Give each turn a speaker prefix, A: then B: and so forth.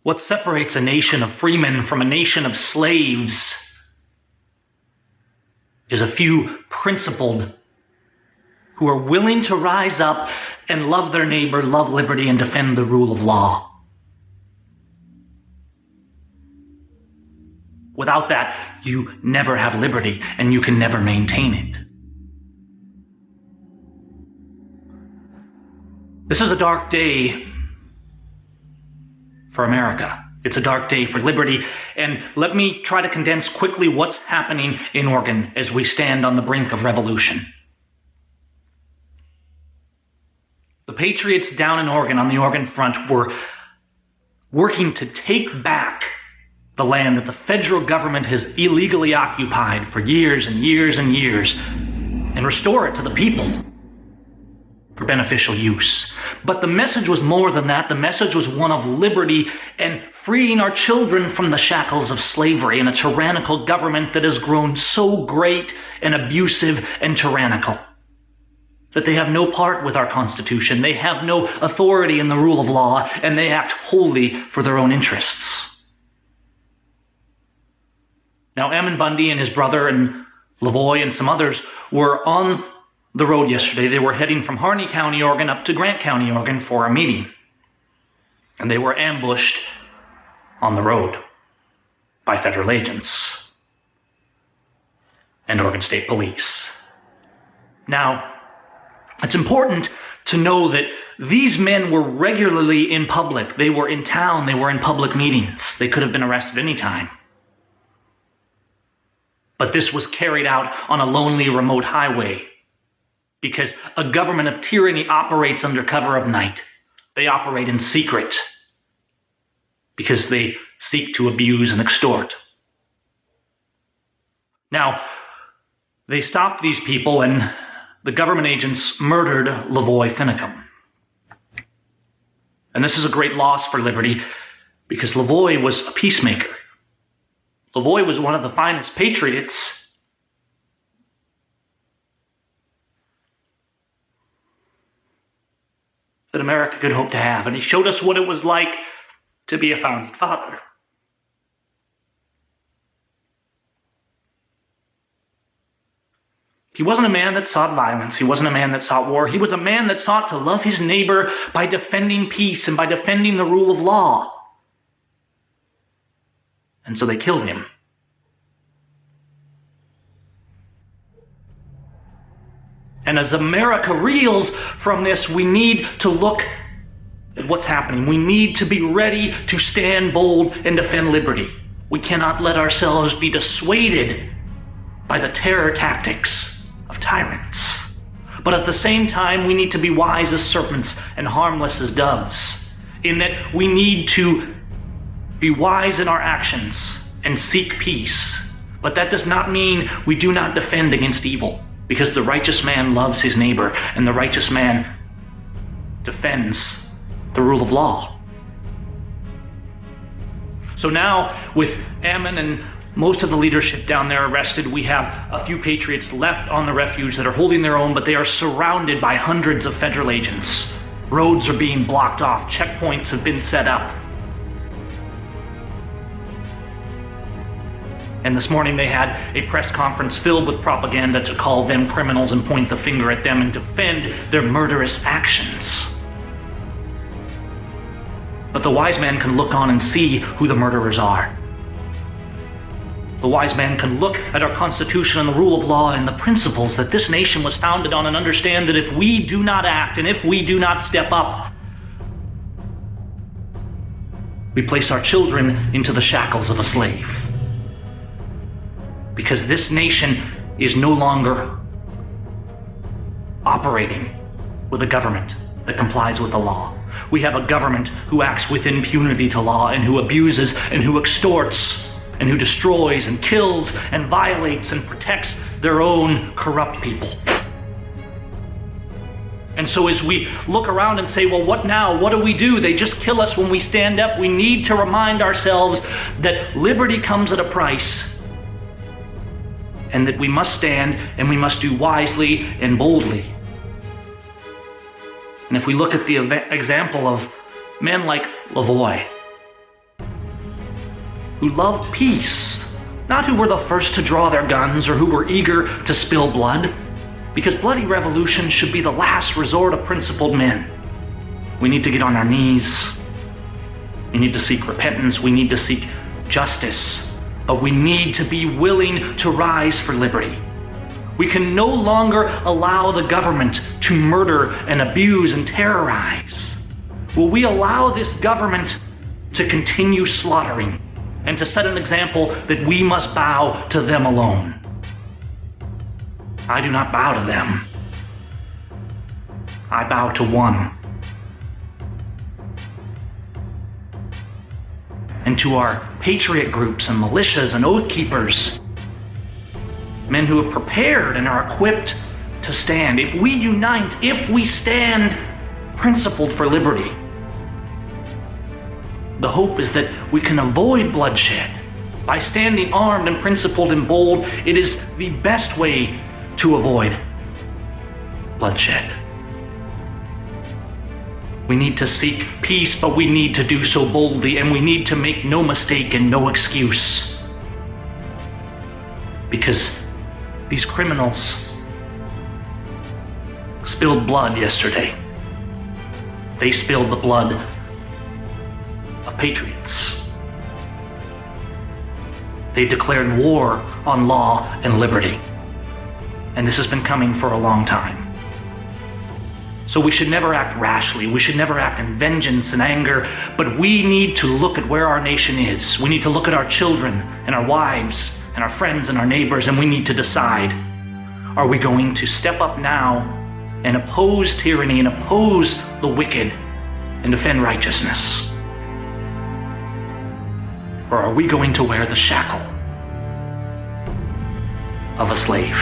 A: What separates a nation of freemen from a nation of slaves is a few principled who are willing to rise up and love their neighbor, love liberty, and defend the rule of law. Without that, you never have liberty, and you can never maintain it. This is a dark day for America. It's a dark day for liberty, and let me try to condense quickly what's happening in Oregon as we stand on the brink of revolution. The patriots down in Oregon, on the Oregon front, were working to take back the land that the federal government has illegally occupied for years and years and years, and restore it to the people for beneficial use. But the message was more than that. The message was one of liberty and freeing our children from the shackles of slavery and a tyrannical government that has grown so great and abusive and tyrannical that they have no part with our Constitution. They have no authority in the rule of law, and they act wholly for their own interests. Now, Ammon Bundy and his brother and Lavoie and some others were on the road yesterday. They were heading from Harney County, Oregon, up to Grant County, Oregon for a meeting. And they were ambushed on the road by federal agents and Oregon State Police. Now, it's important to know that these men were regularly in public. They were in town. They were in public meetings. They could have been arrested any time. But this was carried out on a lonely, remote highway because a government of tyranny operates under cover of night. They operate in secret because they seek to abuse and extort. Now, they stopped these people, and the government agents murdered Lavoie Finicum. And this is a great loss for liberty because Lavoie was a peacemaker. Lavoie was one of the finest patriots that America could hope to have, and he showed us what it was like to be a founding father. He wasn't a man that sought violence. He wasn't a man that sought war. He was a man that sought to love his neighbor by defending peace and by defending the rule of law. And so they killed him. And as America reels from this, we need to look at what's happening. We need to be ready to stand bold and defend liberty. We cannot let ourselves be dissuaded by the terror tactics of tyrants. But at the same time, we need to be wise as serpents and harmless as doves, in that we need to be wise in our actions and seek peace. But that does not mean we do not defend against evil, because the righteous man loves his neighbor, and the righteous man defends the rule of law. So now, with Ammon and most of the leadership down there arrested, we have a few patriots left on the refuge that are holding their own, but they are surrounded by hundreds of federal agents. Roads are being blocked off. Checkpoints have been set up. And this morning they had a press conference filled with propaganda to call them criminals and point the finger at them and defend their murderous actions. But the wise man can look on and see who the murderers are. The wise man can look at our Constitution and the rule of law and the principles that this nation was founded on and understand that if we do not act and if we do not step up, we place our children into the shackles of a slave. Because this nation is no longer operating with a government that complies with the law. We have a government who acts with impunity to law and who abuses and who extorts and who destroys and kills and violates and protects their own corrupt people. And so as we look around and say, well, what now? What do we do? They just kill us when we stand up. We need to remind ourselves that liberty comes at a price, and that we must stand and we must do wisely and boldly. And if we look at the example of men like Lavoie, who loved peace, not who were the first to draw their guns or who were eager to spill blood, because bloody revolution should be the last resort of principled men. We need to get on our knees. We need to seek repentance. We need to seek justice. But we need to be willing to rise for liberty. We can no longer allow the government to murder and abuse and terrorize. Will we allow this government to continue slaughtering and to set an example that we must bow to them alone? I do not bow to them. I bow to one. And to our patriot groups and militias and oath keepers, men who have prepared and are equipped to stand. If we unite, if we stand principled for liberty, the hope is that we can avoid bloodshed. By standing armed and principled and bold, it is the best way to avoid bloodshed. We need to seek peace, but we need to do so boldly, and we need to make no mistake and no excuse. Because these criminals spilled blood yesterday. They spilled the blood of patriots. They declared war on law and liberty. And this has been coming for a long time. So we should never act rashly. We should never act in vengeance and anger, but we need to look at where our nation is. We need to look at our children and our wives and our friends and our neighbors, and we need to decide, are we going to step up now and oppose tyranny and oppose the wicked and defend righteousness? Or are we going to wear the shackle of a slave?